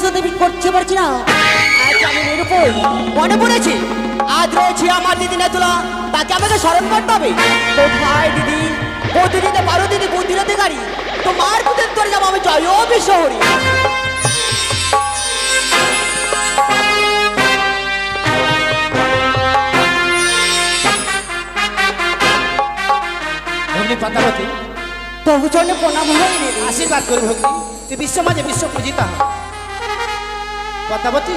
সাথে করতে পারছি না। আজ আমি নিরুপায় মনে পড়েছি আজ রয়েছে আমার দিদি নেতুলা, তাকে আমাকে স্মরণ করতে হবে। কোথায় দিদি? প্রতিদিনে 12 দিদি বুদ্ধির অধিকারী, তোমার বুদ্ধের তোর যাবো আমি জয় বিশ্বহরি। ভগ্নী পদ্মাবতী, তবু চলে প্রণাম হয়ে দিদি। আশীর্বাদ করি ভগ্নী, তুই বিশ্ব মাঝে বিশ্ব পূজিতা হ। পদ্মাবতী,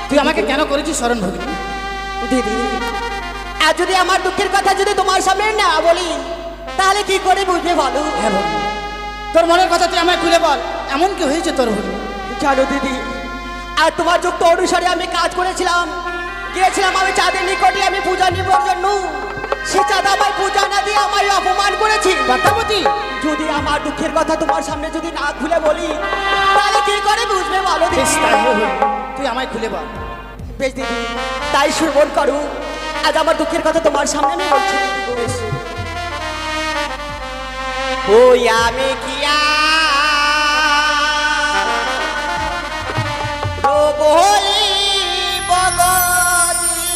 তুই আমাকে কেন করেছিস স্মরণ ভগ্নী? দিদি, আর যদি আমার দুঃখের কথা যদি তোমার সামনে না বলি তাহলে কি করে বুঝবে বলো? হ্যাঁ ভগ্নী, তোর মনের কথা তুই আমায় খুলে বল, এমন কি হয়েছে তোর ভগ্নী? জানো দিদি, আর তোমার যুক্ত অনুসারে আমি কাজ করেছিলাম, গিয়েছিলাম আমি চাঁদের নিকটে আমি পূজা নিবার জন্য। সে চাঁদ আমায় পূজা না দিয়ে আমায় অপমান করেছি। পদ্মাবতী, যদি আমার দুঃখের কথা তোমার সামনে যদি না খুলে বলি তাহলে কি করে বুঝবে বলো বেশ দিদি? তাই হোক, তুই আমায় খুলে বল। বেশ দিদি, তাই শ্রবণ করো। আজ আমার দুঃখের কথা তোমার সামনে আমি বলছি। ওই আমি কিয়া রোবহরি বগদি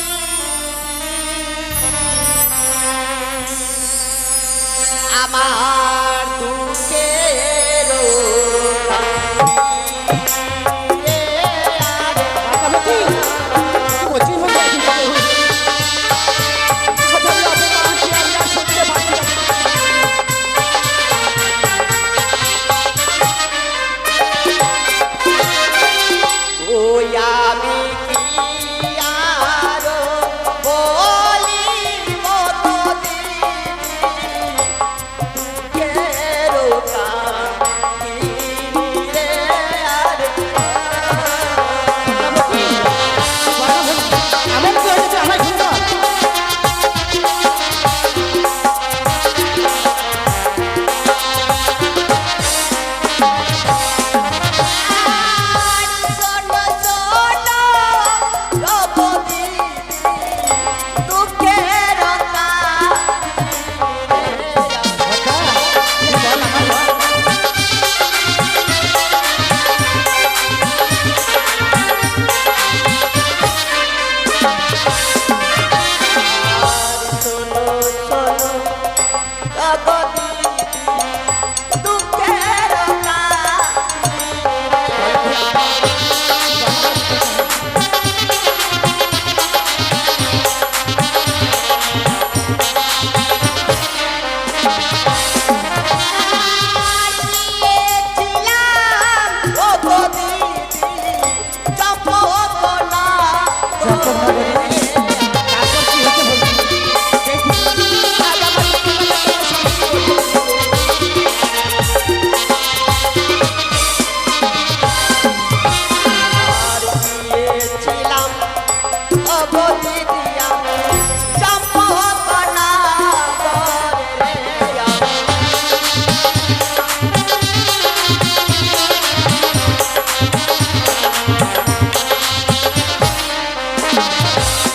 আমার দুঃখের পদ্মাবতী, কি করছিস ভগ্নী? ওই আমি কি আর বলি মতো দিদির কাহিনী রে আরে। এমন কি হয়েছে আমায় খুলে বল। শোনো শোনো রবদি দুঃখের শোনো শোনো রবদি দুঃখের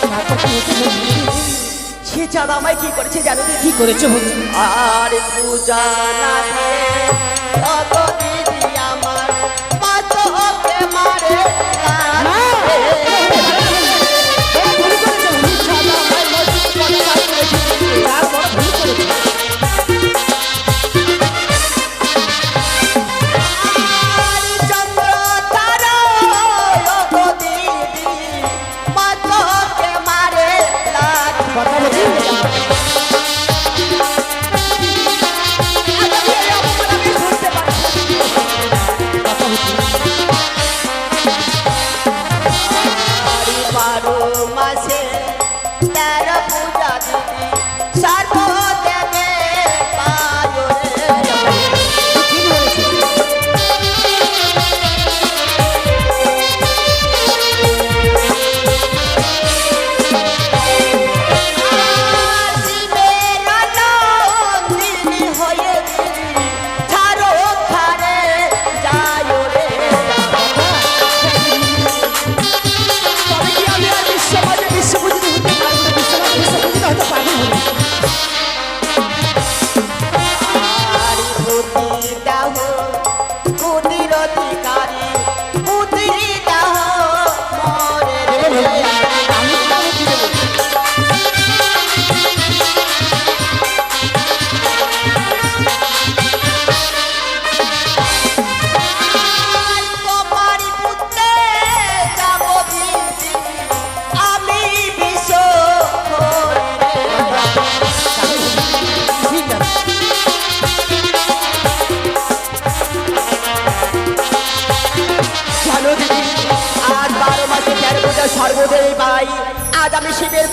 তারপর কি হয়েছে ভগ্নী? সে চাঁদ আমায় কি করেছে জানো দিদি? কি করেছে ভগ্নী? আর পূজা না দিয়ে তত দিদি আমার মাতকে মারে না। ভুল করেছে ভগ্নী। চাঁদ আমায় মজুদ করে কাজ করেছে। তার বড় ভুল করেছে। আর চন্দ্র তারা ও দিদি মাতকে মারে লাঠি। পদ্মাবতী, আজ আমি এই অপমান আমি শুনতে পারছি না।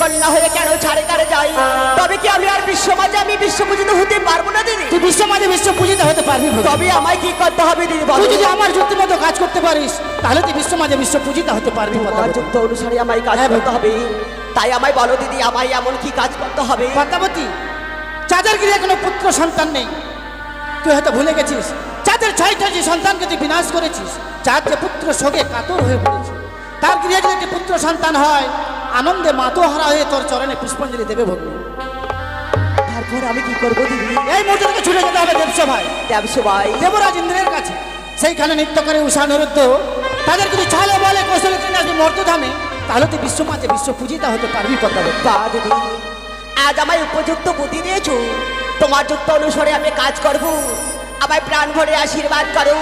কন্যা হয়ে কেন ছাড়ে কারে যাই, তবে কি আমি আর বিশ্ব মাঝে আমি বিশ্বপূজিত হতে পারবো না দিদি? তুই বিশ্ব মাঝে বিশ্ব পূজিত হতে পারবি ভগ্নী। তবে আমায় কি করতে হবে দিদি বলো? তুই যদি আমার যুক্তি মতো কাজ করতে পারিস তাহলে তুই বিশ্ব মাঝে বিশ্ব পূজিত হতে পারবি আমার পদ্মাবতী। যুক্ত অনুসারে আমায় কাজ হ্যাঁ, করতে হবে, তাই আমায় বলো দিদি আমায় এমন কি কাজ করতে হবে? পদ্মাবতী, চাঁদের গৃহে কোনো পুত্র সন্তান নেই। তুই হয়তো ভুলে গেছিস চাঁদের ছয়টা যে সন্তানকে তুই বিনাশ করেছিস। চাঁদ যে পুত্র শোকে কাতর হয়ে পড়েছে, তার গৃহে যদি একটি পুত্র সন্তান হয় আনন্দে মাতোহারা হয়ে তোর চরণে পুষ্পাঞ্জলি দেবে ভগ্নী। তারপর আমি কি করবো দিদি? এই মুহূর্তে তোকে ছুটে যেতে হবে দেবসভায়, দেবসভাই দেবরাজ ইন্দ্রের কাছে। সেইখানে নৃত্য করে উষা নিরুদ্ধ তাদের কিছু ছালে বলে কৌশলে কিনে আসবি মর্তধামে, তাহলে তুই বিশ্ব মাঝে বিশ্ব পূজিতা হতে পারবি পদ্মাবতী। বা দিদি আজ আমায় উপযুক্ত বুদ্ধি দিয়েছো, তোমার যুক্ত অনুসারে আমি কাজ করব। আমায় প্রাণ ভরে আশীর্বাদ করো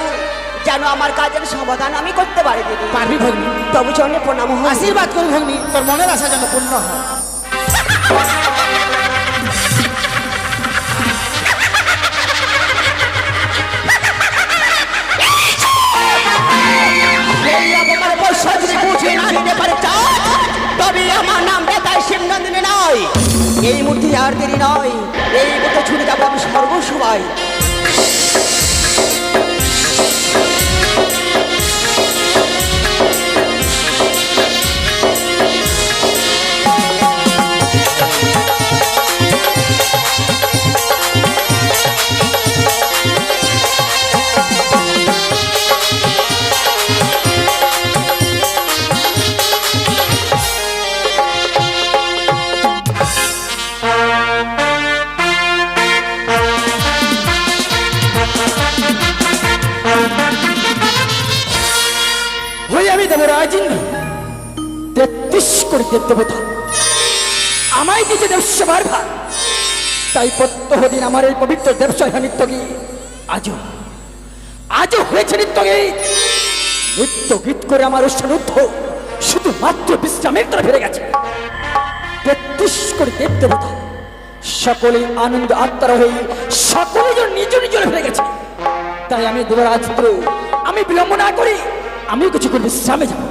যেন আমার কাজের সমাধান আমি করতে পারি দিদি। পারবি ভগ্নী, তবু চরণে প্রণাম হয়। আশীর্বাদ করু ভগ্নী, তোর মনের আশা যেন পূর্ণ হয়। এই অপমান বর্ষা যদি বুঝে না নিতে পারে চাঁদ, তবে আমার নাম বেতায় শিবনন্দিনী নয়। এই মুহূর্তে আর দেরি নয়, এই মুহূর্তে ছুটে যাবো আমি সর্বসভায়। হই আমি দেবরাজ ইন্দ্র, 33 কোটি দেবতা আমায় দিতে দেবসভার ভার। তাই প্রত্যহ দিন আমার এই পবিত্র দেবসভা নৃত্য গীত আজও হয়েছে নৃত্য গীত করে আমার অনুষ্ঠানুদ্ধ শুধুমাত্র বিশ্রামের তরে ফিরে গেছে। 33 কোটি দেবতা সকলেই আনন্দ আত্মার হয়ে সকলে যেন নিজ নিজ ফিরে গেছে। তাই আমি দেবরাজ ইন্দ্র, আমি বিলম্ব না করি আমি কিছু করে বিশ্রামে যাব।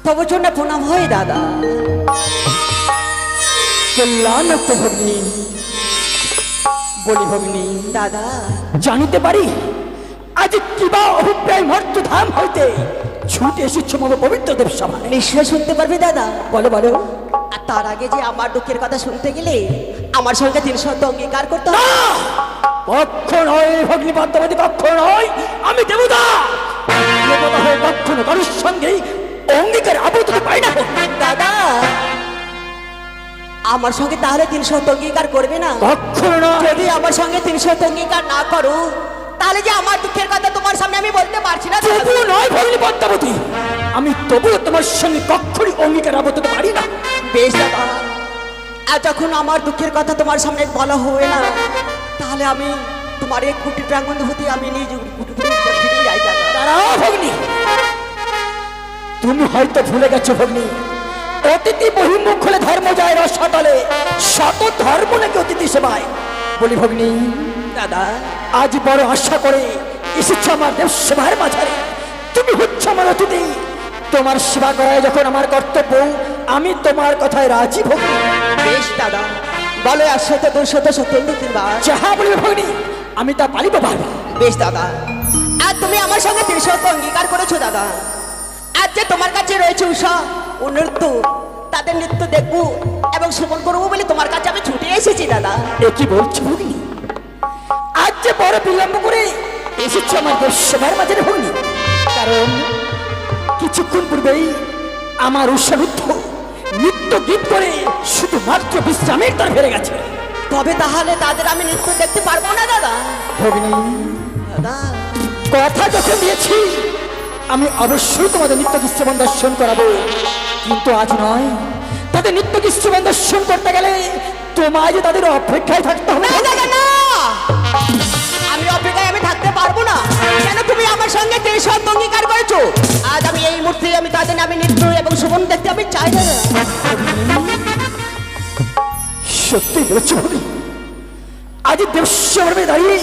তবু চরণে প্রণাম হয় দাদা। কল্যাণ তো ভগ্নী, বলি ভগ্নী দাদা জানিতে পারি আজ কিবা অভিপ্রায় মর্তধাম হইতে ছুটে এসেছ মম পবিত্র দেবসভা। নিশ্চয় শুনতে পারবে দাদা। বলো বলো। আর তার আগে যে আমার দুঃখের কথা শুনতে গেলে আমার সঙ্গে 300 অঙ্গীকার করতে হবে। কখনোই ভগ্নী পদ্মাবতী, কখনোই। আমি দেবতা, দেবতা হয়ে কখনো কারোর সঙ্গেই অঙ্গীকার আবদ্ধ পাই না। দাদা আমার সঙ্গে তাহলে 300 অঙ্গীকার করবে না? কখনো না। যদি আমার সঙ্গে 300 অঙ্গীকার না করো তাহলে যে আমার দুঃখের কথা তোমার সামনে আমি বলতে পারছি না। তবু নয় ভগ্নী পদ্মাবতী, আমি তবুও তোমার সঙ্গে কখনই অঙ্গীকার আবদ্ধ পারি না। বেশ দাদা, আর যখন আমার দুঃখের কথা তোমার সামনে বলা হবে না তাহলে আমি তোমার এই কুটির প্রাঙ্গণ হতে আমি নিজ কুটিরে ফিরে যাই দাদা। দাঁড়াও ভগ্নী, তুমি হয়তো ভুলে গেছো ভগ্নী, অতিথি বহির্মুখ হলে ধর্ম যায় রসতলে, শত ধর্ম নাকি অতিথি সেবায়। বলি ভগ্নী দাদা আজ বড় আশা করে এসেছো আমার দেব সেবার মাঝারে। তুমি হচ্ছ আমার অতিথি, তোমার সেবা করায় যখন আমার কর্তব্য, আমি তোমার কথায় রাজি ভগ্নী। বেশ দাদা, বলো 100 200 70 বার। যাহা বলিবে ভগ্নী আমি তা পালিব পারবা। বেশ দাদা, আর তুমি আমার সঙ্গে 300 অঙ্গীকার করেছো দাদা। আজ যে তোমার কাছে রয়েছে উষা ও নৃত্য, তাদের নৃত্য দেখবো এবং শ্রবণ করবো বলে তোমার কাছে আমি ছুটে এসেছি দাদা। এ কি বলছো ভগ্নী? আজ যে বড় বিলম্ব করে এসেছো আমার দেব সেবার মাঝারে ভগ্নী, কারণ কিছুক্ষণ পূর্বেই আমার উৎসাহিত নৃত্য গীত করে শুধুমাত্র বিশ্রামের তর ফিরে গেছে। তবে তাহলে তাদের আমি নৃত্য দেখতে পারবো না দাদা। ভগ্নী দাদা কথা যখন দিয়েছি আমি অবশ্যই তোমাদের নিত্য দৃশ্যমান দর্শন করাবো, কিন্তু আজ নয়। তাদের নিত্য দৃশ্যমান দর্শন করতে গেলে তোমায় যে তাদের অপেক্ষায় থাকতে হবে না দাদা না, আমি অপেক্ষায় আমি থাকতে পারবো না। কেন তুমি আমার সঙ্গে যে সব অঙ্গীকার করেছো, আজ আমি এই মুহূর্তে আমি তাদের নামে নৃত্য এবং শোভন দেখতে আমি চাই না। সত্যি বলছো ভাবি, আজ দেবস্বরে দাঁড়িয়ে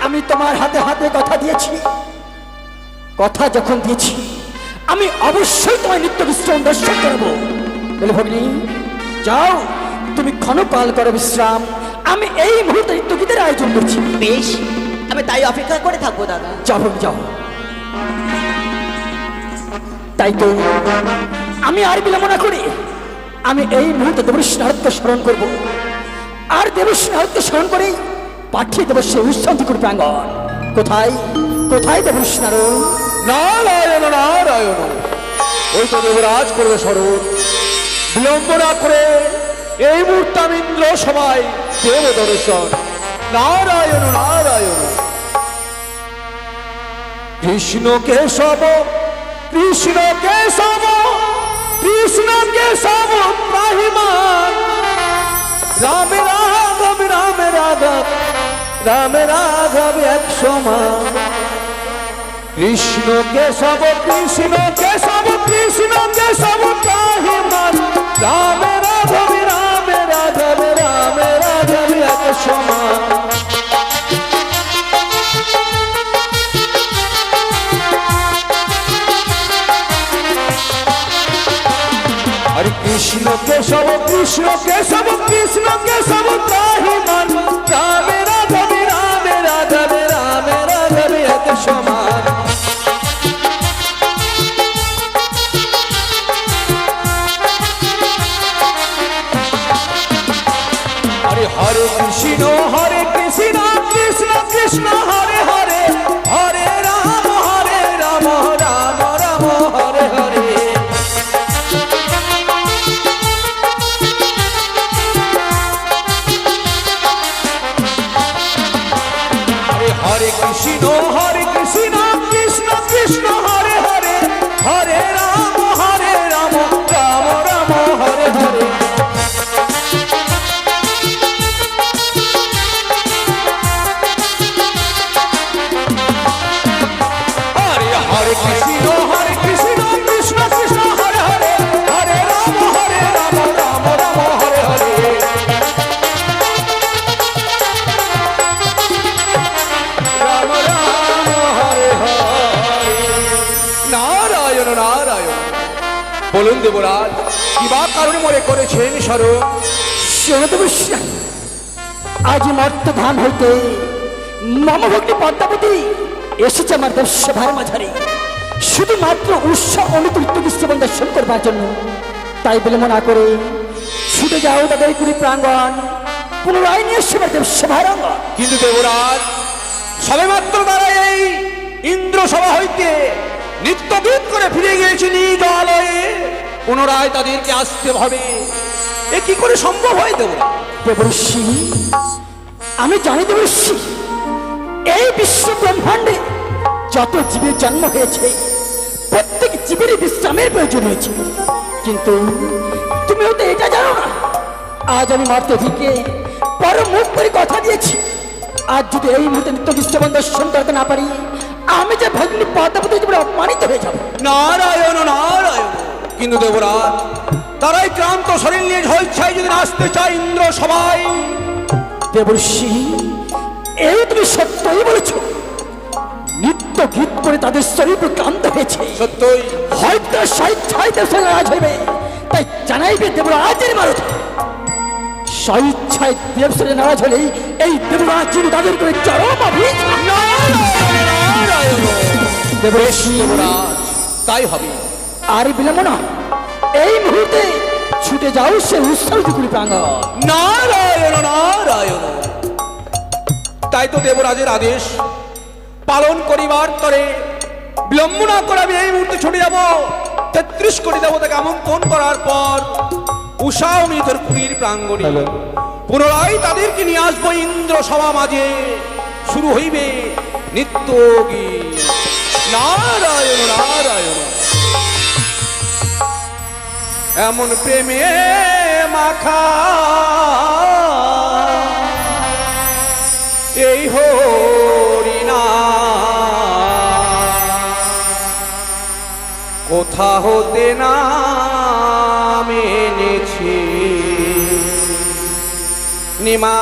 আমি তোমার হাতে হাতে কথা দিয়েছি। কথা যখন দিয়েছি আমি অবশ্যই তোমায় নিত্য বিশ্রাম দর্শন করবো। বলে ভগিনী যাও, তুমি ক্ষণকাল করো বিশ্রাম, আমি এই মুহূর্তে নিত্য গীতের আয়োজন করছি। বেশ, আমি তাই অপেক্ষা করে থাকবো দাদা। যাও ভগিনী, যাও। তাই তো আমি আর বিলম্ব না করি আমি এই মুহূর্তে দেবর্ষী নারদকে স্মরণ করব, আর দেবর্ষী নারদকে স্মরণ করেই পাঠিয়ে দেবো সে উৎসান্তিকুর প্রাঙ্গণ। কোথায় কোথায় দেবর্ষী নারদ? নারায়ণ নারায়ণ, ওই তো দেবরাজ করবে স্মরণ। বিলম্ব না করে এই মুহূর্তে আমি ইন্দ্র সবাই দেব দর্শন। নারায়ণ নারায়ণ। কৃষ্ণ কেশব কৃষ্ণ কেশব কৃষ্ণ কেশব ত্রাহিমাম, রাম রাঘব রাম রাঘব রাম রাঘব এক সমান। কৃষ্ণ কেশব কৃষ্ণ কেশব কৃষ্ণ কেশব ত্রাহিমাম, রাম রাঘব রাম রাঘব রাম রাঘব এক সমান। হরে কৃষ্ণ কেশব কৃষ্ণ কেশব কৃষ্ণ কেশব ত্রাহিমাম, রাম রাঘব রাম রাঘব রাম রাঘব এক সমান। হরে হরে কৃষ্ণ কৃষ্ণ কৃষ্ণ হরে হরে, হরে রাম রাম রাম হরে হরে। হরে কৃষ্ণ কৃষ্ণ কৃষ্ণ হরে হরে, হরে রাম রাম রাম হরে হরে। হরে হরে কৃষ্ণ কৃষ্ণ কৃষ্ণ হরে হরে, হরে রাম রাম রাম হরে হরে। রাম রাম হরে হরে। নারায়ণ নারায়ণ। বলুন দেবরাজ, কি বা কারণে মনে করেছেন স্মরণ? শোনো দেবর্ষী, আজ মর্ত ধাম হইতে মমভগ্নি পদ্মাবতী এসেছে আমার দেবসভার মাঝারে, শুধুমাত্র উৎসব অনুকূলিত বিশ্ববন দর্শন করবার জন্য। তাই বিলম্ব না করে ছুটে যাও তাদের কুড়ি প্রাঙ্গণ, পুনরায় নিয়ে এসে আমার দেবসভার অঙ্গন। কিন্তু দেবরাজ, সবে মাত্র তারা এই ইন্দ্র সভা হইতে নিত্য গীত করে ফিরে গিয়েছে নিজ আলয়ে, পুনরায় তাদেরকে আসতে হবে। এ কি করে সম্ভব হয় দেবরাজ? দেবর্ষী, আমি জানি দেবর্ষী, এই বিশ্ব ব্রহ্মাণ্ডে যত জীবের জন্ম হয়েছে প্রত্যেক জীবেরই বিশ্রামের প্রয়োজন হয়েছে, কিন্তু তুমি হয়তো এটা জানো না, আজ আমি মার্তধিকে পরম মুখ করে কথা দিয়েছি, আজ যদি এই মুহূর্তে নিত্য বিশ্ববন দর্শন করতে না পারি, আমি যে ভগ্নী পদ্মাবতী জীবনে অপমানিত হয়ে যাব। নারায়ণ নারায়ণ। কিন্তু দেবরাজ, তারাই ক্লান্ত শরীর নিয়ে ঝলছাই যদি আসতে চায় ইন্দ্র সবাই। দেবর্ষী, এই তুমি সত্যই বলেছ, নিত্য গীত করে তাদের শরীর ক্লান্ত হয়েছে, সত্যই হয়তো স্বেচ্ছায় দেশের রাজ হইবে, তাই জানাইবে দেবরাজের মারত স্বেচ্ছায় দেবসরে নারাজ হলেই এই দেবরাজ যিনি তাদের করে চরম অভিযান। নারায়ণ। দেবর্ষী, দেবরাজ, তাই হবে। আর বিলম্ব না, এই মুহূর্তে ছুটে যাও সে উৎসর্গগুলি প্রাঙ্গণ। নারায়ণ নারায়ণ। তাই তো দেবরাজের আদেশ পালন করিবার তরে বিলম্ব না করে আমি এই মুহূর্তে ছুটে যাব। ৩৩ কোটি দেবতাকে আমন্ত্রণ করার পর উষা অমিতর পুরীর প্রাঙ্গণে পুনরায় তাদেরকে নিয়ে আসবো ইন্দ্র সভা মাঝে। শুরু হইবে নিত্য গীত। নারায়ণ নারায়ণ। এমন প্রেমে মাখা এই হরিনা কোথা হতে নাম এনেছি নিমা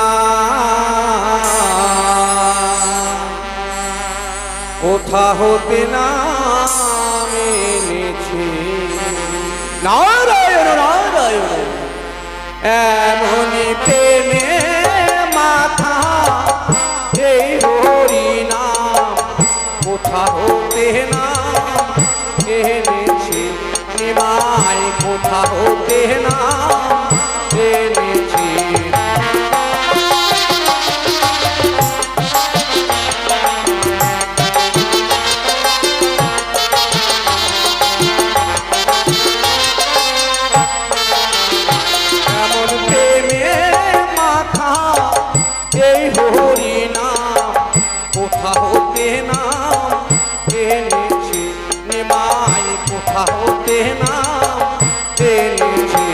কোথা হতে নাম এনেছি নারায়ণ নারায়ণ এমনি প্রেমে মাথা এই হরিনাম কোথা হতে নাম এনেছি নিমাই কোথা হতে নাম এনেছি এমন প্রেমে মাথা এই হরিনাম কোথা হতে নাম এনেছি নিমাই কোথা হতে নাম এনেছি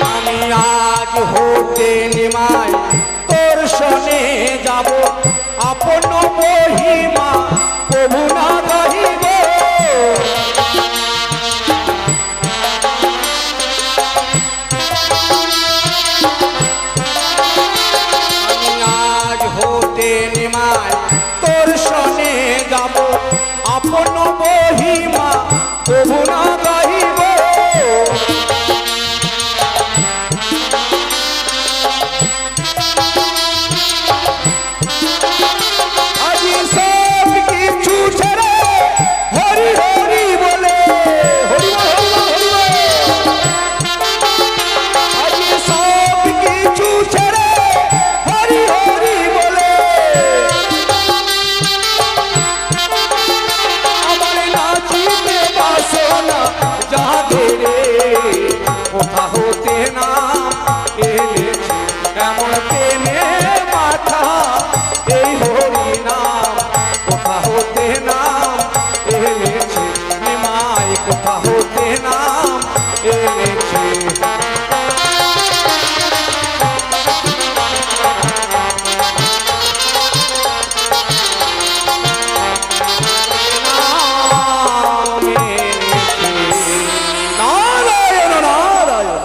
আমি আজ হতে নিমাই তোর শনে যাব আপন মহিমা প্রভু না রহিব আমি আজ হতে নিমাই তোর শনে যাব আপন মহিমা প্রভু না রহিব আজি সব কিছু ছেড়ে হরি হরি বলে হরি বল, হরি বল, হরি বল। আজি সব কিছু ছেড়ে হরি হরি বলে আমার নাচিতে বাসনা জাগে রে কোথা হতে না এনেছি এমন প্রেমে মাথা এই হরিনাম কোথা হতে নাম এনেছি নিমাই কোথা হতে নাম এনেছি নাম এনেছি। নারায়ণ নারায়ণ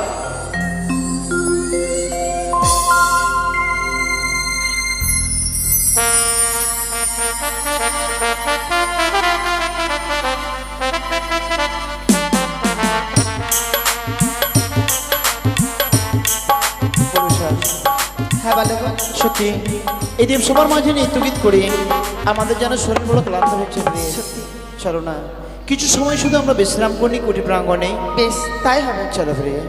হ্যাঁ বালক সত্যি এই দেব সবার মাঝে নৃত্যগীত করি আমাদের যেন শরীর বড় ক্লান্ত হচ্ছে সত্যি চলো না কিছু সময় শুধু আমরা বিশ্রাম করি কুটি প্রাঙ্গণে বেশ তাই হবে চলো প্রিয়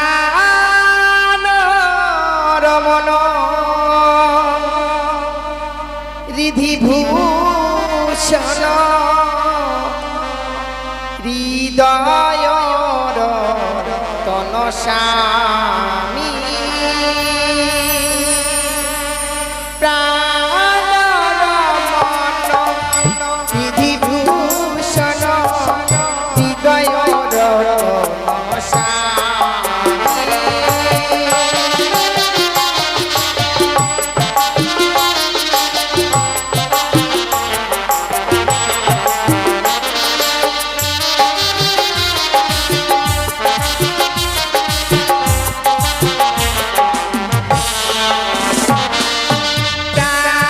প্রাণ রমণ রিধি ভূষণ হৃদয় তন স্বামী প্রাণ রমণ রিধি ভূষণ হৃদয় তন স্বামী প্রাণ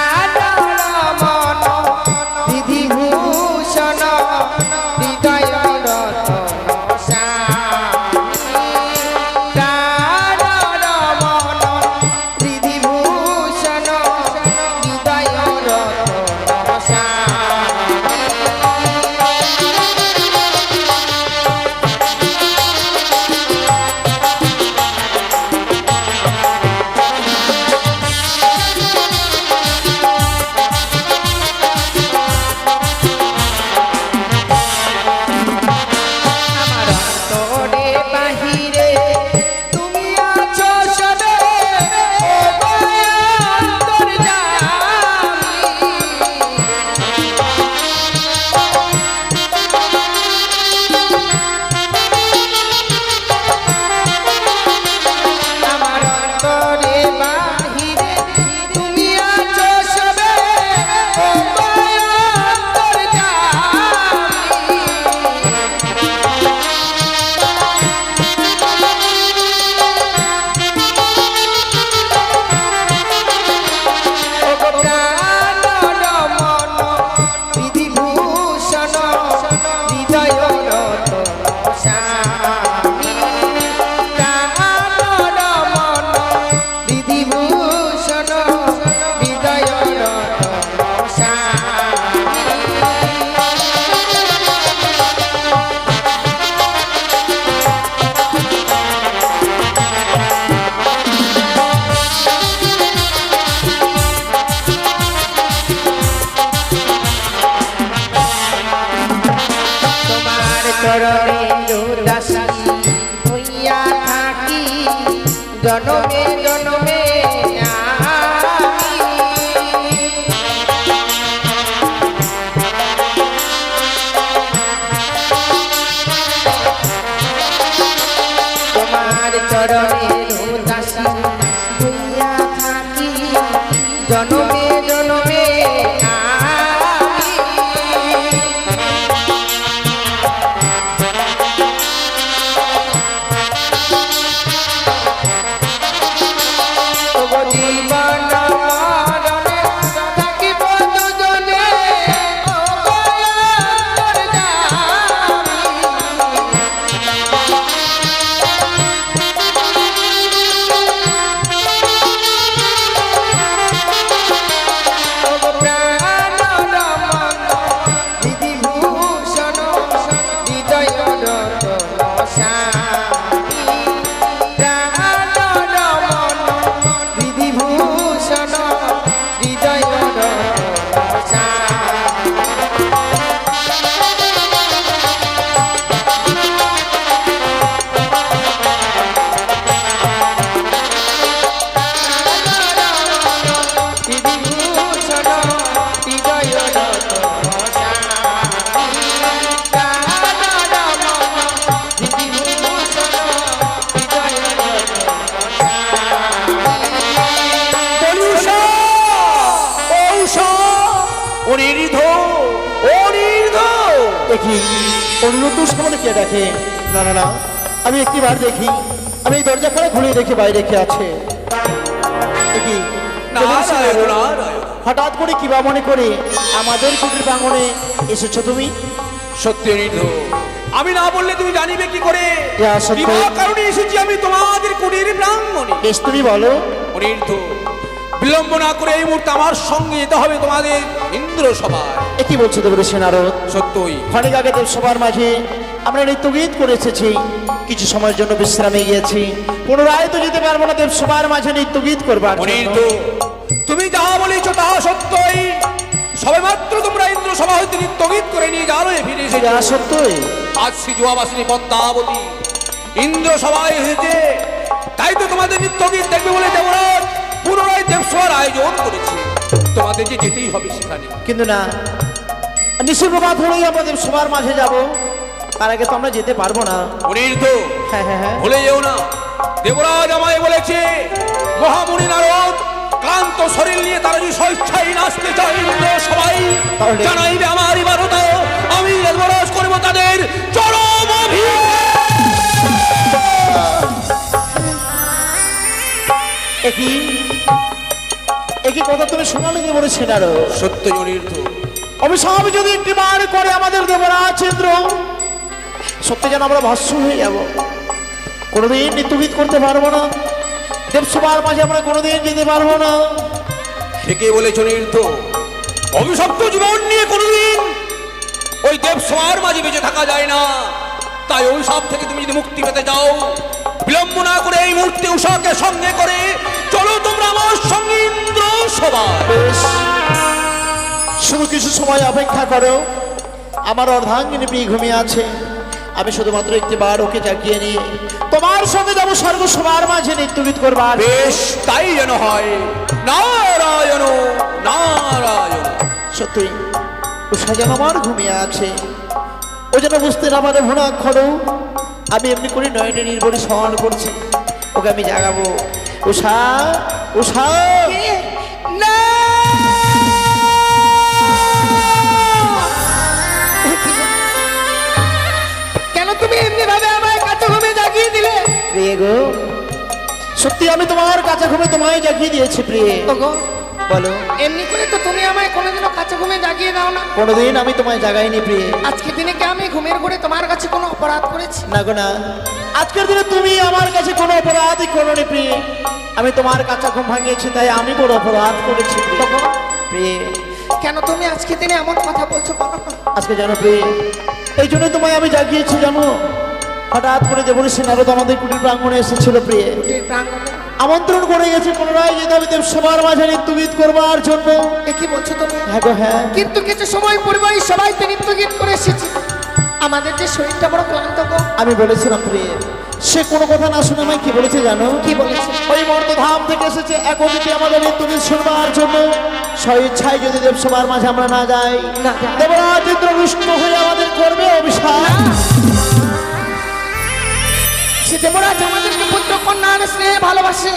জনমে জনমে তোমার চরণের দাসী হইয়া থাকি জনমে জনমে জীবন মরণে থাকিব দুজনে ও দয়ার জানি। বিধিভূষণ হৃদয় রতন স্বামী প্রাণ রমণ বিধিভূষণ হৃদয় রতন স্বামী বিধিভূষণ হৃদয় রতন স্বামী প্রাণ রমণ বিধিভূষণ হৃদয় রতন অনির্ধ অনির্ধ দেখি অনুরোধ সামনে কে দেখে? না না না, আমি একটি বার দেখি, আমি এই দরজা খানে খুলে দেখি বাইরে কে আছে। দেখি নারায়ণ নারায়ণ। হঠাৎ করে কিবা মনে করে আমাদের কুটির প্রাঙ্গণে এসেছো তুমি? সত্যি অনির্ধ, আমি না বললে তুমি জানিবে কি করে? ইয়া সত্য। বিবাহ কারণে এসেছি আমি তোমাদের কুটির প্রাঙ্গণে। বেশ, তুমি বলো। অনির্ধ, বিলম্ব না করে এই মুহূর্তে আমার সঙ্গে যেতে হবে তোমাদের ইন্দ্র সভায়। এ কি বলছো দেবঋষি নারদ? সত্যই। ক্ষণিক আগে দেব সবার মাঝে আমরা নৃত্যগীত করে এসেছি, কিছু সময়ের জন্য বিশ্রামে গিয়েছি, পুনরায় তো যেতে পারবো না দেব সবার মাঝে নৃত্যগীত করবার জন্য। অনির্ধ, তুমি যাহা বলেছ তাহা সত্যই। সবে মাত্র তোমরা ইন্দ্র সভা হইতে নৃত্যগীত করে নিয়ে যাবে ফিরে এসে যা সত্যই। আজ শ্রী জুয়াবাসিনী পদ্মাবতী ইন্দ্র সভায় এসেছে, তাই তো তোমাদের নৃত্যগীত দেখবে বলে দেবরাজ পুনরায় দেবসভার আয়োজন করেছে। তোমাদেরকে যেতেই হবে সেখানে। কিন্তু না, নিশিপ্রভাত হলেই আমরা দেব সবার মাঝে যাব, তার আগে তো আমরা যেতে পারবো না। অনির্ধ, হ্যাঁ হ্যাঁ হ্যাঁ, ভুলে যেও না, দেবরাজ আমায় বলেছে মহামুনি নারদ ক্লান্ত শরীর নিয়ে তারা যদি স্বেচ্ছায় নাচতে চায় ইন্দ্র সবাই তাহলে- জানাইবে আমার ইবারত, আমি দেবরাজ করবো তাদের চরম একই কথা তুমি শোনালে দেবঋষি নারদ। সত্য অনির্ধ। অভিশাপ যদি একটি বার করে আমাদের দেবরাজ ইন্দ্র, সত্যি যেন আমরা ভস্ম হয়ে যাব, কোনোদিন নৃত্যগীত করতে পারবো না, দেবসভার মাঝে আমরা কোনোদিন যেতে পারবো না। ঠিকই বলেছ অনির্ধ, অভিশপ্ত জীবন নিয়ে কোনোদিন ওই দেবসভার মাঝে বেঁচে থাকা যায় না। তাই ওই সব থেকে তুমি যদি মুক্তি পেতে যাও, বিলম্ব না করে এই মুহূর্তে উষাকে সঙ্গে করে চলো তোমরা আমার সঙ্গে ইন্দ্র সভায়। বেশ, শুধু কিছু সময় অপেক্ষা করো, আমার অর্ধাঙ্গিনী প্রিয় ঘুমিয়ে আছে, আমি শুধুমাত্র একটি বার ওকে জাগিয়ে নিয়ে তোমার সঙ্গে যাবো সর্বসভার মাঝে নৃত্যগীত করবার। বেশ, তাই যেন হয়। নারায়ণ নারায়ণ। সত্যি উষা যেন আমার ঘুমিয়ে আছে, ও যেন বুঝতে না পারে ভুনাক্ষর, আমি এমনি করে নয়নে নির্ভরে স্মরণ করছি, ওকে আমি জাগাবো। উষা, উষা, না কেন তুমি এমনি ভাবে আমায় কাছে ঘুমে জাগিয়ে দিলে? প্রিয়ে গো, সত্যি আমি তোমার কাছে ঘুমে তোমায় জাগিয়ে দিয়েছি প্রিয়ে। ওগো, বলো, এমনি করে তো তুমি আমায় কোনোদিনও কাছে ঘুমে জাগিয়ে দাও না। কোনোদিন আমি তোমায় জাগাইনি প্রিয়ে। আজকে দিনে কি আমি ঘুমের ঘরে তোমার কাছে কোনো অপরাধ করেছি? না গো না, আজকের দিনে তুমি আমার কাছে কোনো অপরাধই করোনি প্রিয়ে, আমি তোমার কাছে ঘুম ভাঙিয়েছি, তাই আমি বড় অপরাধ করেছি প্রিয়ে। ওগো, প্রিয়ে, কেন তুমি আজকে দিনে এমন কথা বলছো বলো না? আজকে জানো প্রিয়ে, এই জন্য তোমায় আমি জাগিয়েছি জানো, হঠাৎ করে দেবঋষি নারদ আমাদের কুটির প্রাঙ্গণে এসেছিল প্রিয়ে, কুটির প্রাঙ্গণে আমন্ত্রণ করে গেছে পুনরায় যেতে হবে দেব সবার মাঝে নৃত্যগীত করবার জন্য। এ কি বলছো তুমি? হ্যাঁ গো হ্যাঁ, কিন্তু কিছু সময় পূর্বে সবাই তো নৃত্য গীত করে এসেছি, আমাদের যে শরীরটা বড় ক্লান্ত গো। আমি বলেছিলাম প্রিয়ে, সে কোনো কথা না শুনে আমায় কি বলেছে জানো? কি বলেছে? ওই মর্তধাম থেকে এসেছে এক অতিথি আমাদের মৃত্যুদিন শুনবার জন্য। স্বেচ্ছায় যদি দেবসভার মাঝে আমরা না যাই, না যাই। দেবরাজ ইন্দ্র রুষ্ট হয়ে আমাদের করবে অভিশাপ। সে দেবরাজ আমাদেরকে পুত্র কন্যার স্নেহে ভালোবাসে,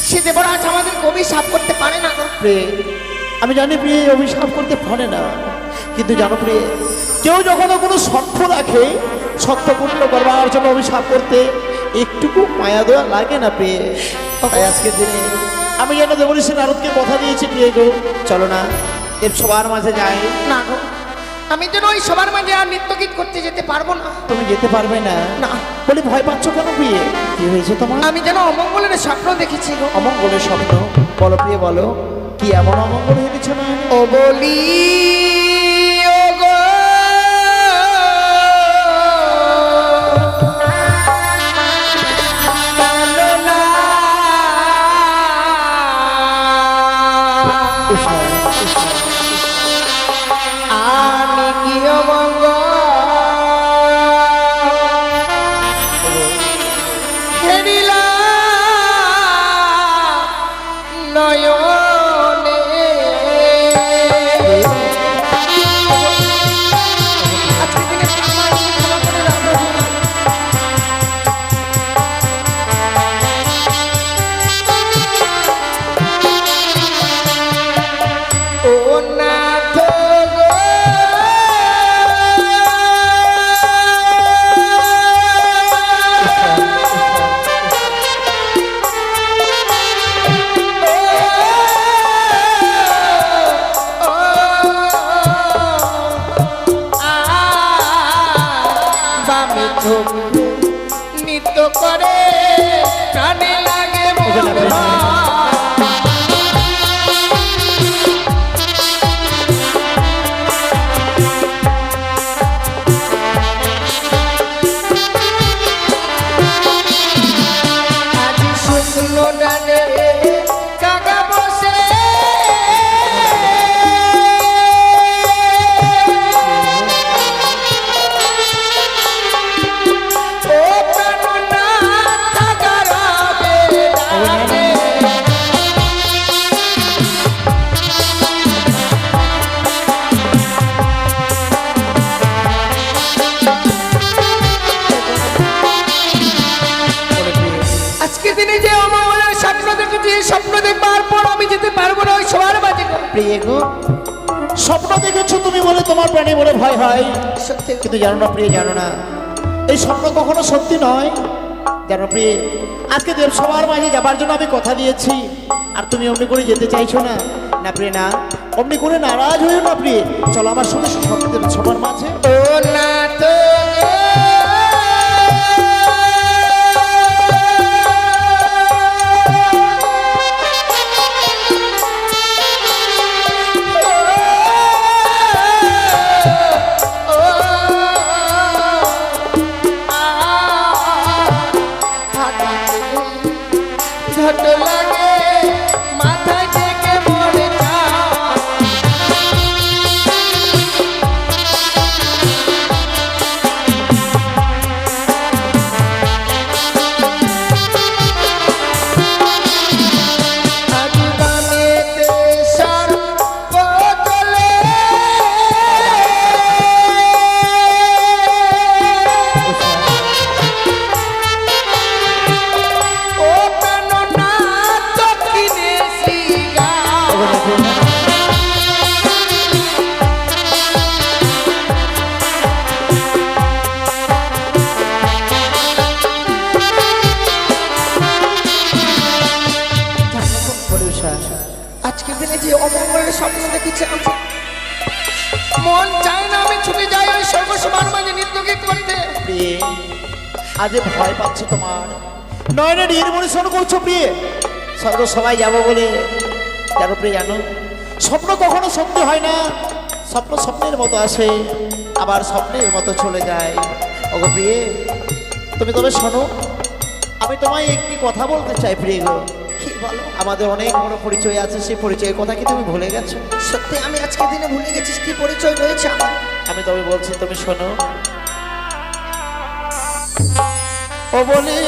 সে দেবরাজ আমাদেরকে অভিশাপ করতে পারে না গো। প্রিয়ে, আমি জানি প্রিয়ে অভিশাপ করতে পারে না, কিন্তু জানো প্রিয়ে, কেউ যখন কোনো শর্ত রাখে শর্ত পূর্ণ করবার জন্য অভিশাপ করতে একটুকু মায়া দয়া লাগে না প্রিয়ে। তাই আজকের দিনে আমি যেন দেবঋষি নারদকে কথা দিয়েছি প্রিয়ে গো, চলো না দেব সবার মাঝে যাই। না গো, আমি যেন ওই সবার মাঝে আর নৃত্য গীত করতে যেতে পারবো না। তুমি যেতে পারবে না? না। বলি ভয় পাচ্ছ কেন প্রিয়ে? কি হয়েছে তোমার? আমি যেন অমঙ্গলের স্বপ্ন দেখেছি গো। অমঙ্গলের স্বপ্ন? বলো প্রিয়ে বলো, কি এমন অমঙ্গল হয়েছে না? ও বলি ও গো, কাঁদো না। আমি কি অমঙ্গল হেরিলাম নয়নে। আজকে থেকে আমার ক্ষমা করে দাও প্রভু। ও নাথ গো, বামে চোখ নৃত্য করে প্রাণে লাগে মোর। আজি শুকনো ডালে কাকা বসে ও প্রাণনাথ কাকারাবে ডাকে। আজকে দিনে যে অমঙ্গলের স্বপ্ন দেখেছি, এই স্বপ্ন দেখবার পর আমি যেতে পারবো না ওই সবার মাঝে গো। প্রিয়ে গো, স্বপ্ন দেখেছো তুমি বলে তোমার প্রাণে বলে ভয় হয়, সত্যি কিন্তু জানো না প্রিয়ে, জানো না এই স্বপ্ন কখনো সত্যি নয়। জানো প্রিয়ে, আজকে দেব সবার মাঝে যাবার জন্য আমি কথা দিয়েছি, আর তুমি অমনি করে যেতে চাইছো না। না প্রিয়ে না, অমনি করে নারাজ হইও না প্রিয়ে, চলো আমার সঙ্গে দেব সবার মাঝে। ও নাথ ঝট লাগে মাথায় থেকে মরে যা। আজি বামেতে সর্প চলে, ও প্রাণনাথ দক্ষিণে শ্রীগা। আজকের দিনে যে অমঙ্গলের স্বপ্ন দেখেছি আমি, মন চায় না আমি ছুটে যাই ওই সর্বসমান মাঝে নৃত্য গীত করতে। প্রিয়ে, আজ এ ভয় পাচ্ছে তোমার, নয়নে নির্মনিশন করছো প্রিয়ে। স্বর্গ সবাই যাবো বলে, জানো প্রিয়ে জানো, স্বপ্ন কখনো সত্যি হয় না, স্বপ্ন স্বপ্নের মতো আসে আবার স্বপ্নের মতো চলে যায়। ওগো প্রিয়ে, তুমি তবে শোনো, আমি তোমায় একটি কথা বলতে চাই প্রিয়ে গো। কি বলো? আমাদের অনেক বড় পরিচয় আছে, সেই পরিচয়ের কথা কি তুমি ভুলে গেছো? সত্যি আমি আজকের দিনে ভুলে গেছিস কি পরিচয় রয়েছে আমার। আমি তবে বলছি, তুমি শোনো। ও ও বলি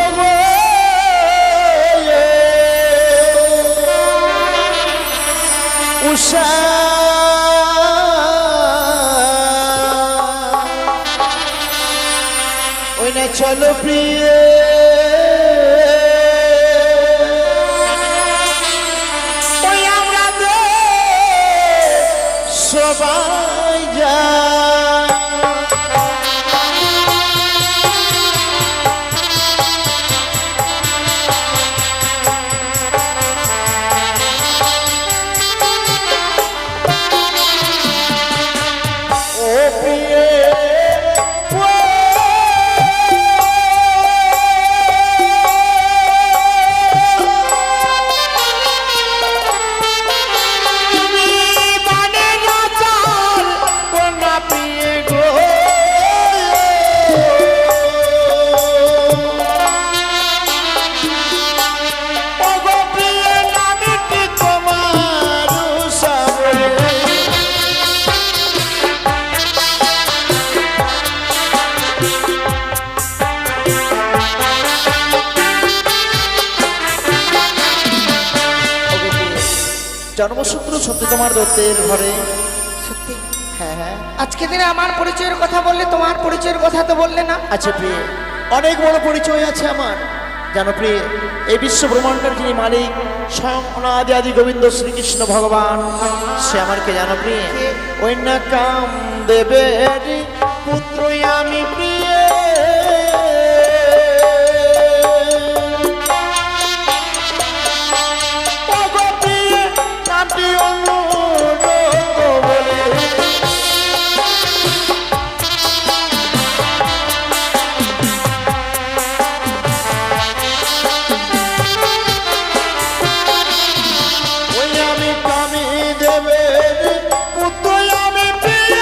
ও গো, উষা ওই না চলো প্রিয়, ওই আমরা সবাই যা জন্মসূত্র সত্য তোমার দত্তের ঘরে। সত্যি হ্যাঁ হ্যাঁ। আজকে দিনে আমার পরিচয়ের কথা বললে, তোমার পরিচয়ের কথা তো বললে না। আচ্ছা প্রিয়, অনেক বড় পরিচয় আছে আমার। জানো প্রিয়, এই বিশ্ব ব্রহ্মাণ্ডের যিনি মালিক, স্বয়ং অনাদি আদি গোবিন্দ শ্রীকৃষ্ণ ভগবান, সে আমারকে জানো প্রিয়, ওই না কাম দেবের পুত্রই আমি প্রিয়। ও গো প্রিয়, নামটি অনুরোধ বলে ওই আমি কামি দেবের পুত্র আমি প্রিয়।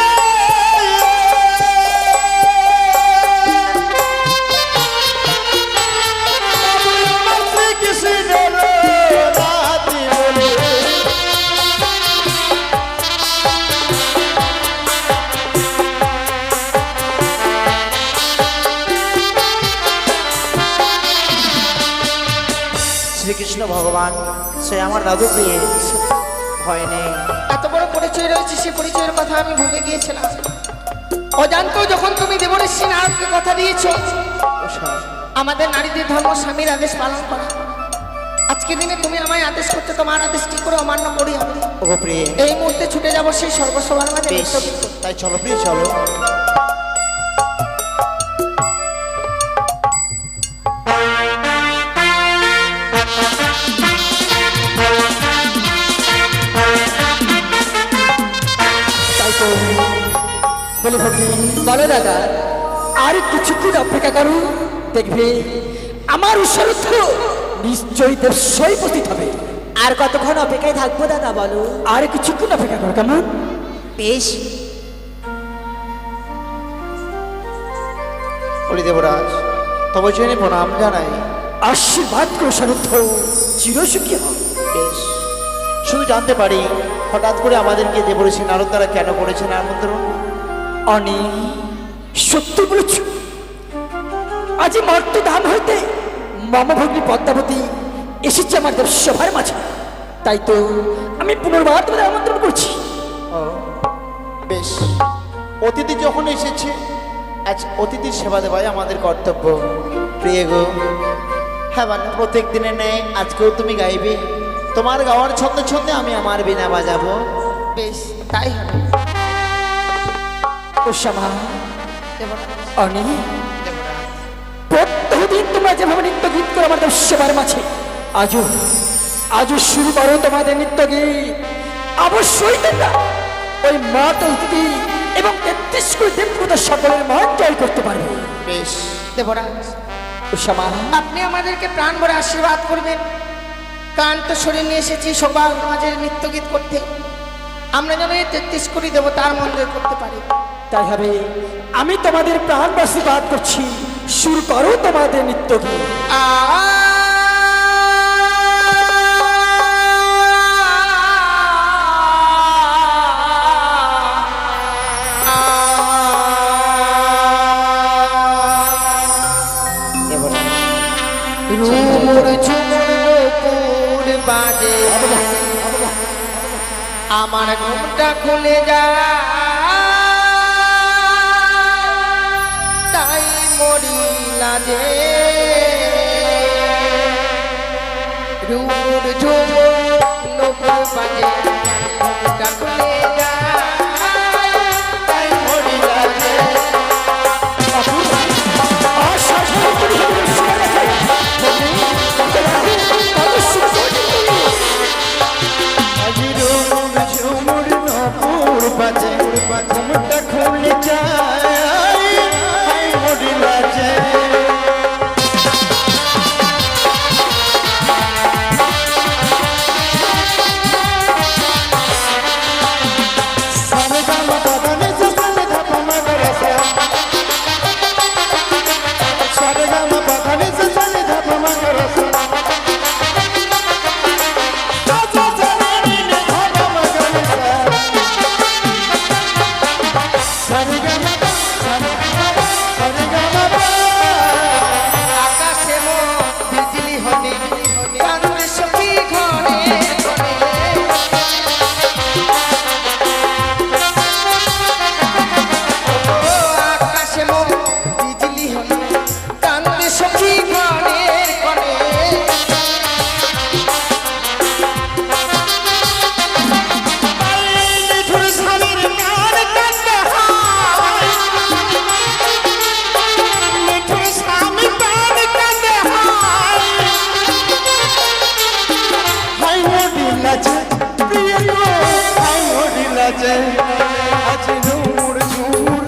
আমার শ্রীকৃষ্ণের নাতি বলে শ্রীকৃষ্ণ ভগবান, সে আমার দাদু প্রিয়। ভয় নেই। এত বড় পরিচয় রয়েছে, সে পরিচয়ের কথা আমি ভুলে গিয়েছিলাম। অজান্ত যখন তুমি দেবঋষি নারদকে কথা দিয়েছো আমাদের নারীদের ধর্ম স্বামীর আদেশ পালন করা, আজকের দিনে তুমি আমায় আদেশ করতে, তোমার আদেশ কি করে অমান্য করি আমি? ও গো প্রিয়, এই মুহূর্তে ছুটে যাব সেই সর্বসভার মাঝে বেশ, নৃত্য করতে। তাই চলো প্রিয় চলো। তাই তো বলে ভক্তি, বলো দাদা, আর কিছুক্ষণ অপেক্ষা করো, দেখবে আমার উৎসারুদ্ধ নিশ্চয়ই দেবস্বই উপস্থিত হবে। আর কতক্ষণ অপেক্ষায় থাকবো দাদা বলো? আর কিছুক্ষণ অপেক্ষা করো, কেমন? বেশ। বলি দেবরাজ, তবে জন্য প্রণাম জানাই। আশীর্বাদ করো সারুদ্ধ, চিরসুখী হও। বেশ, শুধু জানতে পারি হঠাৎ করে আমাদেরকে দেবঋষি নারদ দ্বারা কেন করেছেন আমন্ত্রণ? অনেক সত্য বলেছ। আজ মর্ত ধাম হইতে মমভগ্নী পদ্মাবতী এসেছে আমার দেবসভার মাঝে, তাই তো আমি পুনর্বার তোমাদের আমন্ত্রণ করছি। ও বেশ, অতিথি যখন এসেছে আজ অতিথির সেবা দেওয়াই আমাদের কর্তব্য। প্রিয় গো, হ্যাঁ মানে প্রত্যেক দিনে নেয় আজকেও তুমি গাইবে। তোমার গাওয়ার ছন্দে ছন্দে আমি আমার বীণা বাজাবো। বেশ, তাই হবে। ও শ্যামা, দেবরাজ, অনেক দেবরাজ, প্রত্যেকদিন তোমরা যেভাবে নৃত্য গীত করো আমাদের সেবার মাঝে, আজও শুরু করো তোমাদের নৃত্য গীত। অবশ্যই তোমরা ওই মাত অতিথি এবং 33 কোটি দেবতা সকলের মন জয় করতে পারবে। বেশ, দেবরাজ, ও শ্যামা, আপনি আমাদেরকে প্রাণ ভরে আশীর্বাদ করবেন। ক্লান্ত শরীর নিয়ে এসেছি সবার মাঝে নৃত্য গীত করতে, আমরা যেন এই 33 কোটি দেবতার মন জয় করতে পারি। তাই হবে আমি তোমাদের প্রাণ আশীর্বাদ করছি, শুরু করো তোমাদের নৃত্য গীত। আমার ঘুমটা খুলে যা তাই মরি লাজে রুমুর ঝুমুর নকুল বাজে ঘুমটা খুলে যা তাই মরি লাজে আজি রুমুর ঝুমুর নপুর বাজে ঘুমটা খুলে যায় আই মরি লাজে সারে গামা বাদানে সারে ধাপা মাগরেসা সারে গামা বাদানে সারে ধাপা মাগরেসা আকাশে বিজলি হনে কান্দে সখী ঘরে ঘরে ও আকাশে বিজলি হনে কান্দে সখী ঘরে ঘরে মিঠুর স্বামীর গান কান্দে হায় মিঠুর স্বামীর গান কান্দে হায় হাই মোডি লাজে প্রিয় গো হাই মোডি লাজে আজ ঝুমুর ঝুমুর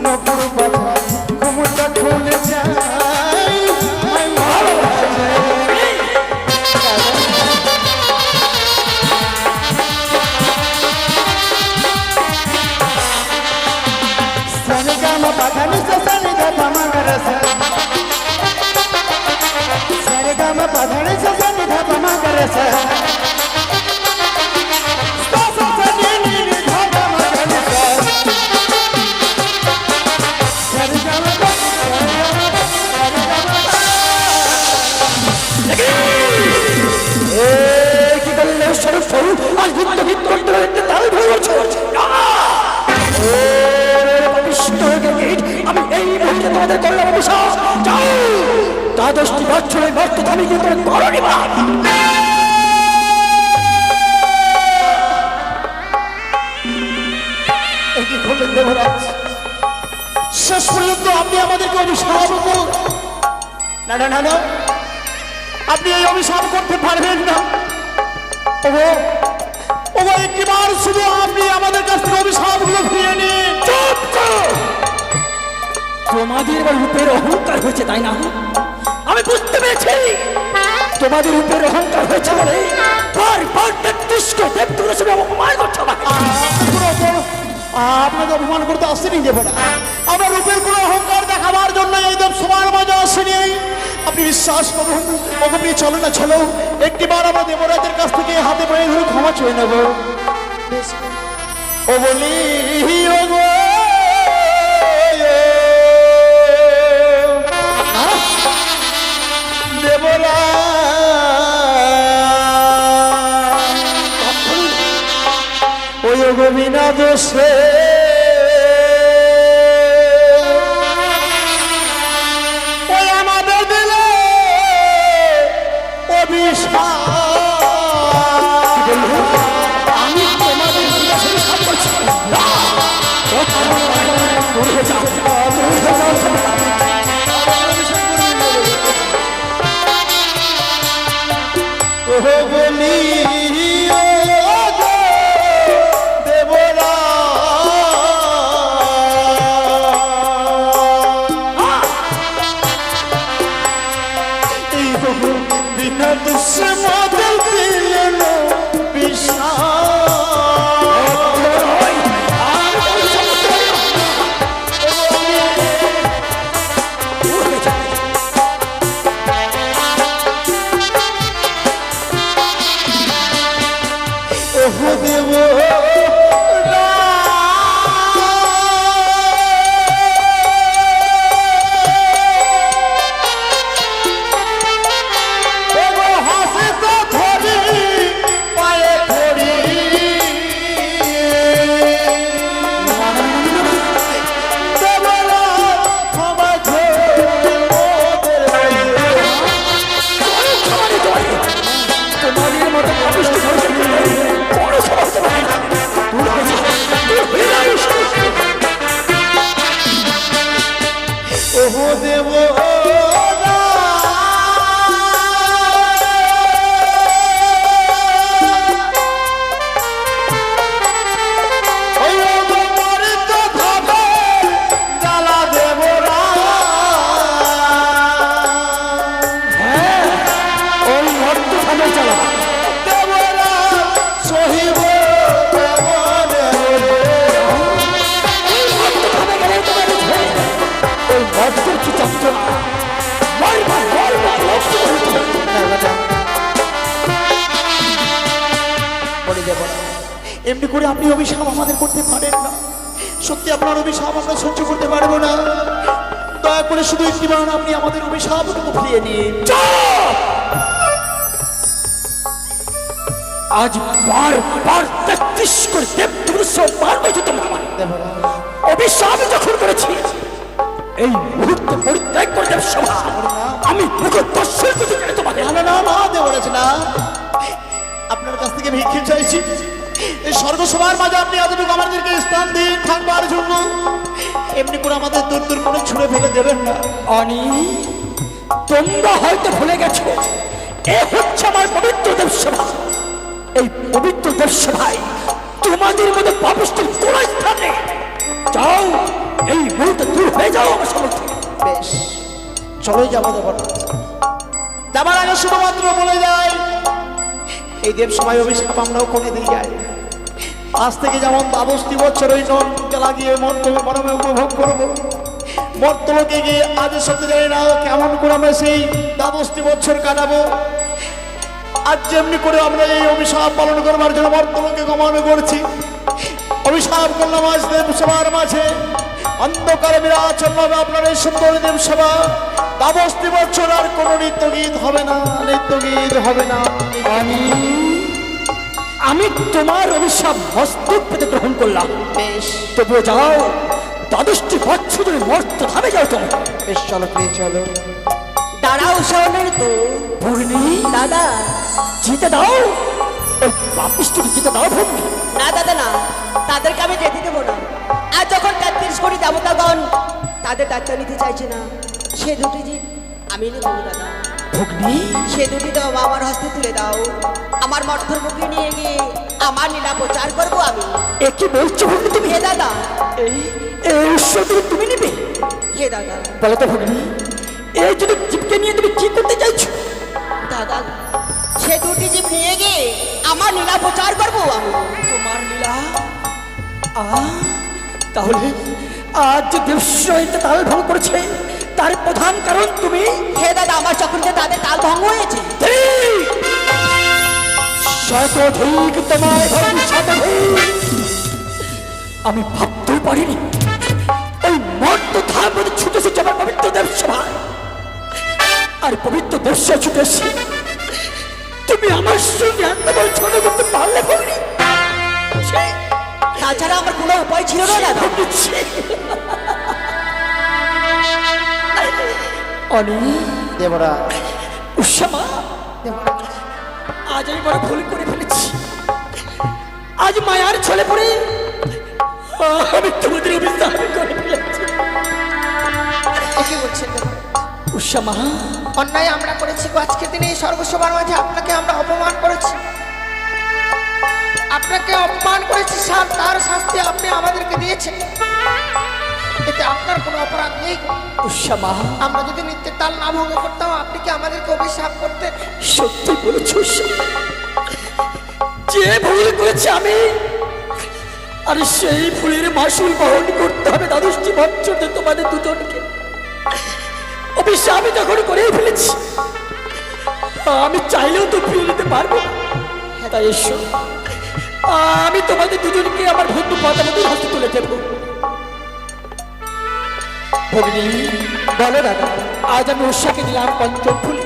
নপুর বাজা ঘুমটা খুলে যায় হাই মোডি লাজে সারে গামা বাদানি সারে ধাপা মাগরেসা সারে গামা বাদানি সারে ধাপা মাগরেসা সাসা সানি নি ধাপা মাগরেসা সারে গামা কি করলে স্বরূপ স্বরূপ আজ ভিত্ত ভিত্ত করতে করতে তাল ধরে বলছো আমি এই মুহূর্তে তোমাদের করলাম অভিশাপ যাও দ্বাদশটি বছরের ভক্ত আমি কিন্তু করণি কি করলেন দেবরাজ শেষ পর্যন্ত আপনি আমাদেরকে অভিশাপ করুন না না না না আপনি এই অভিশাপ করতে পারবেন না ওগো ওগো একটিবার শুধু আপনি আমাদের কাছ থেকে অভিশাপগুলো ফিরিয়ে নিন চুপ করো তোমাদের এবার রূপের অহংকার হয়েছে তাই না আমি বুঝতে পেরেছি তোমাদের রূপের অহংকার হয়েছে বলে বারবার ৩৩ দেবতার সঙ্গে অপমান করছো আমাকে। আপনাকে অপমান করতে আসেনি দেবরা আমরা রূপের কোনো অহংকার দেখাবার জন্য এই দেব সবার মাঝে আসেনি আপনি বিশ্বাস করুন ওকে চলো না চলো একটিবার আমরা দেবরাজের কাছ থেকে হাতে পায়ে ধরে ক্ষমা চেয়ে নেব ও বলি ও গো দেবরা ওই গোবিনা দোষে ওই আমাদের দিলে অভিশাপ আমি তোমাদের অভিশাপ করছি না দূর হয়ে যাও দূর হয়ে যাও ও বলি ও গো দেবরা এই গো বিনা দোষে মদল দিলেন এমনি করে আপনি অভিশাপ আমাদের করতে পারেন না। সত্যি আপনার অভিশাপ আমরা সহ্য করতে পারবো না। দয়া করে শুধু একটিবার আপনি আমাদের অভিশাপটুকু ফিরিয়ে নিন। আজ বারবার ৩৩ করে দেবদূষ মারবে যে তোমার অভিশাপ যখন করেছি এই মুহূর্তে পরিত্যাগ করে দেব সভা। আমি মুখদর্শন করতে চাই তোমাদের। না না না দেবরাজ না, আপনার কাছ থেকে ভিক্ষে চাইছি এই স্বর্গসভার মাঝে আপনি এতটুকু আমাদেরকে স্থান দিন থাকবার জন্য। এমনি করে আমাদের দূর দূর করে ছুঁড়ে ফেলে দেবেন না। অনি তোমরা হয়তো ভুলে গেছো এ হচ্ছে আমার পবিত্র দেবসভা। এই পবিত্র দেবসভায় তোমাদের মধ্যে পাপিষ্টের কোন স্থান নেই। যাও এই মুহূর্তে দূর হয়ে যাও আমার সামনে থেকে। বেশ, চলোই যাবো দেবরাজ। যাবার আগে শুধুমাত্র বলে যায় এই দেবসভায় অভিশাপ আমরাও করে দিয়ে যাই। আজ থেকে যেমন 22 বছর ওই ননকে লাগিয়ে মর্তলোকে মরমে উপভোগ করবো, মর্তলোকে গিয়ে আজ সত্যি জানি না কেমন করে আমরা সেই 22 বছর কাটাবো। আজ যেমনি করে আমরা এই অভিশাপ পালন করবার জন্য মর্তলোকে গমন করছি, অভিশাপ করলাম আজ দেবসভার মাঝে অন্ধকারে বিরাচন হবে আপনার এই সুন্দর দেবসভা। 22 বছর আর কোনো নৃত্য গীত হবে না, নৃত্য গীত হবে না। আমি তোমার অভিশাপ মস্তক পেতে গ্রহণ করলাম। বেশ তবুও যাও 22টি বছর ধরে মর্ত ধামে যাও তুমি। বেশ, চলো প্রিয় চলো। দাঁড়াও শোনের তো পূর্ণি দাদা। জিতে দাও ওই পাপিষ্টিকে জিতে দাও ভূমি। না দাদা না, তাদেরকে আমি যেতে দেবো না। আর যখন 33 কোটি দেবতাগণ তাদের দায়িত্ব নিতে চাইছে না, সে দুটি জীব আমি নেব দাদা। ভগ্নি সে দুটি দাও আমার হস্তে তুলে দাও। আমার মর্থর মুখে নিয়ে গিয়ে আমার লীলা প্রচার করবো আমি। এ কি বলছো ভগ্নি তুমি? হে দাদা, এই এই ঈশ্বরকে তুমি নেবে? হে দাদা। বলো তো ভগ্নি, এই যদি জীবকে নিয়ে তুমি কি করতে চাইছো? দাদা সে দুটি জীব নিয়ে গিয়ে আমার লীলা প্রচার করবো আমি। তোমার লীলা তাহলে আজ যে দেবশ্রয়তে তাল ভঙ্গ করেছে তার প্রধান কারণ তুমি। হে দাদা, আমার যখন যে তাদের তাল ভঙ্গ হয়েছে। শতধিক তোমার শতধিক আমি ভাবতেও পারিনি ওই মর্ত ধার মধ্যে ছুটেছে আমার পবিত্র দেবসভা। আর পবিত্র দেবসভা ছুটে এসে তুমি আমার সঙ্গে এতবার ছোট করতে পারলে বলি। তাছাড়া আমার কোনো উপায় ছিল না দাদা। অনেক দেবরাজ, উষামা, আজ আমি বড় ভুল করে ফেলেছি। আজ মায়ার ছলে পড়ে আমি তোমাদের অভিশাপ করে ফেলেছি। কি বলছেন দেবরাজ? উষামা, অন্যায় আমরা করেছি গো। আজকের দিনে এই স্বর্গসভার মাঝে আপনাকে আমরা অপমান করেছি, আপনাকে অপমান করেছি স্যার। তার শাস্তি আপনি আমাদেরকে দিয়েছেন, এতে আপনার কোনো অপরাধ নেই। উষামা, আমরা যদি নিত্যের তাল না ভঙ্গ করতাম আপনি কি আমাদেরকে অভিশাপ করতেন? সত্যি বলেছ উষামা। যে ভুল করেছি আমি, আর সেই ভুলের মাসুল বহন করতে হবে 22টি বছর ধরে তোমাদের দুজনকে। অবশ্যই আমি যখন করেই ফেলেছি, আমি চাইলেও তো ফিরে নিতে পারবো না। তাই এসো, আমি তোমাদের দুজনকে আমার বন্ধু পাতামদের হাতে তুলে দেবো। ভগিনী, বলো দাদা, আজ আমি উষাকে দিলাম পঞ্চম ফুল,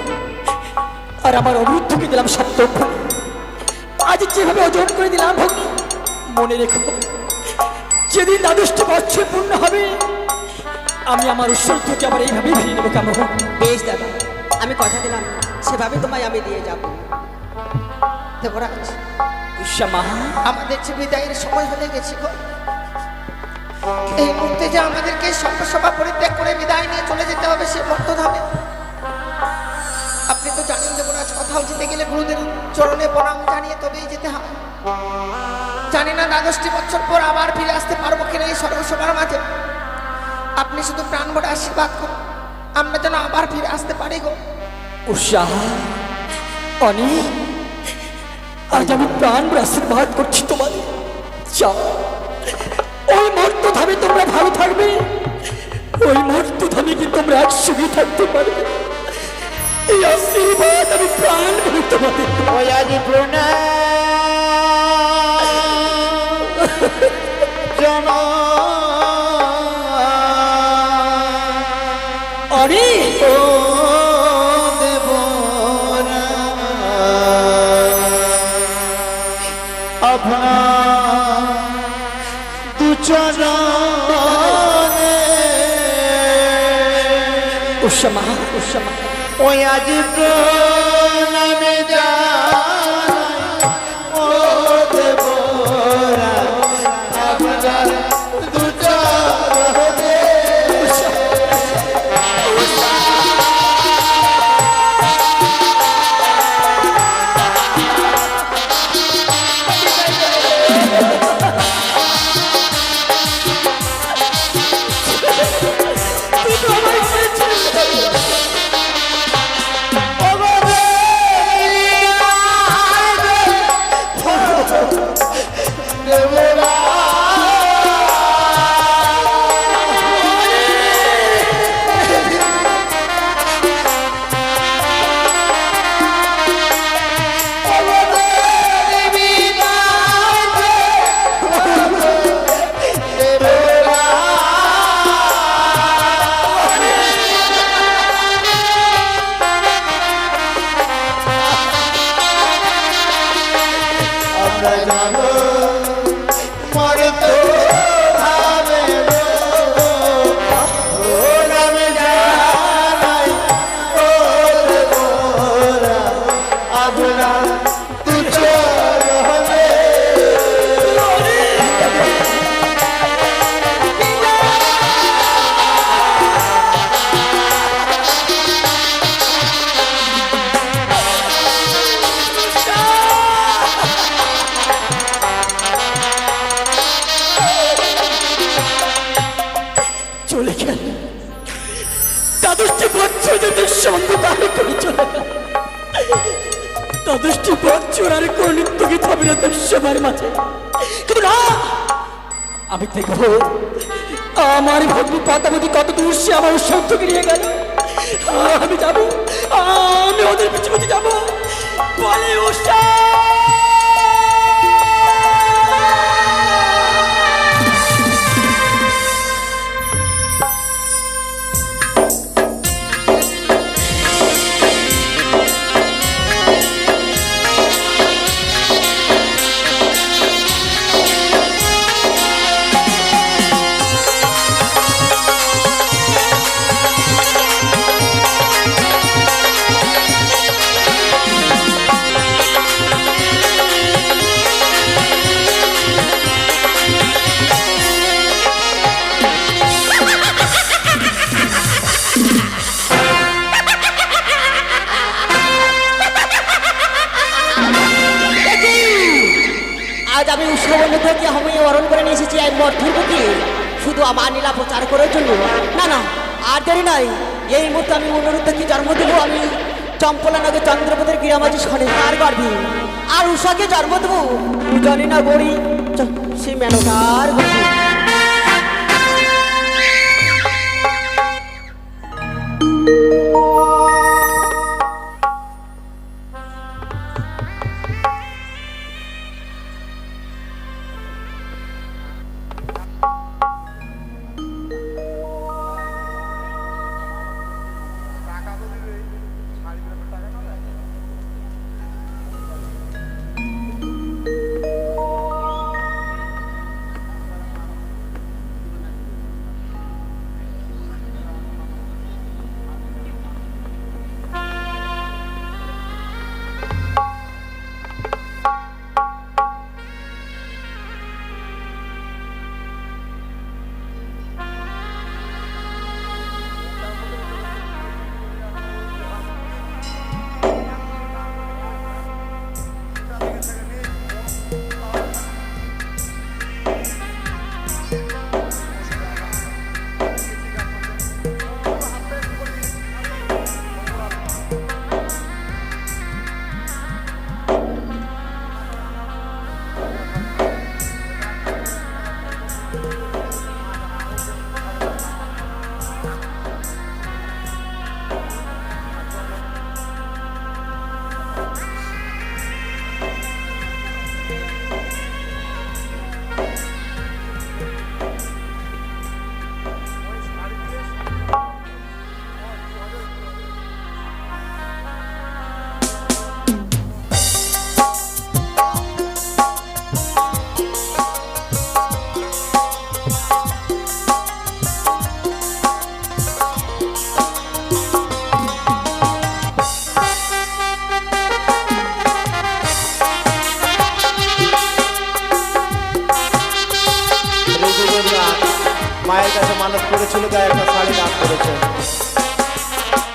আর আমার অবরুদ্ধকে দিলাম সপ্তম ফুল। আজ যেভাবে ওজন করে দিলাম ভগিনী, মনে রেখো যেদিন 22টি বছর পূর্ণ হবে আমি আমার ঐশ্বর্যকে আবার এইভাবেই ফিরিয়ে নেবো। কেমন? বেশ দাদা, আমি কথা দিলাম সেভাবে তোমায় আমি দিয়ে যাব। দেবরাজ, উষামা, আমাদের যে বিদায়ের সময় হয়ে গেছে গো। এই মুহূর্তে যে আমাদেরকে সর্বসভা পরিত্যাগ করে বিদায় নিয়ে চলে যেতে হবে সে মর্তধামে। আপনি তো জানেন দেবরাজ, কোথাও যেতে গেলে গুরুদের চরণে প্রণাম জানিয়ে তবেই যেতে হয়। জানি না 22টি বছর পর আবার ফিরে আসতে পারবো কিনা এই সর্বসভার মাঝে। আপনি শুধু প্রাণ ভরে আশীর্বাদ করুন, আমরা যেন আবার ফিরে আসতে পারি গো। উষা, অনেক আজ আমি প্রাণ ভরে আশীর্বাদ করছি তোমাদের। যাও, ওই মর্তধামে তোমরা ভালো থাকবে, ওই মর্তধামে কি তোমরা একসঙ্গে থাকতে পারবে। এই আশীর্বাদ আমি প্রাণ ভরে তোমাদের। ওই আজ প্রণাম অরে উষমা উষমা ওই আজ প্রণামে ও দেবরা আপনার দুচরণে চলে গেল দ্বাদশটি বছর যদি সন্ধ্যা করে চলে গেল দ্বাদশটি বছর আর কোন নৃত্য গীত হবে না দৃশ্যমার মাঝে কিন্তু না আমি দেখব আমার ভগ্নি পাতাবতী কত দূর সে আমার সত্যকে নিয়ে গেল আমি যাব আমি ওদের পিছু পিছু যাব বলে উষা আজ আমি উৎসবন্ধ থেকে আমি অরণ করে নিয়ে এসেছি এই মর্ধুর বুকে শুধু আমার নীলা প্রচার করার জন্য না না আর দেরি নাই এই মুহূর্তে আমি অনুরোধ থেকে জন্ম দেব আমি চম্পলা নগর চন্দ্রপদের গ্রামাজি সরেকার গর্ভে আর উষাকে জন্ম দেবো জানি না গড়ি সে মেনকার গর্ভে মায়ের কাছে মানত করেছিল তাই একটা শাড়ি দান করেছে।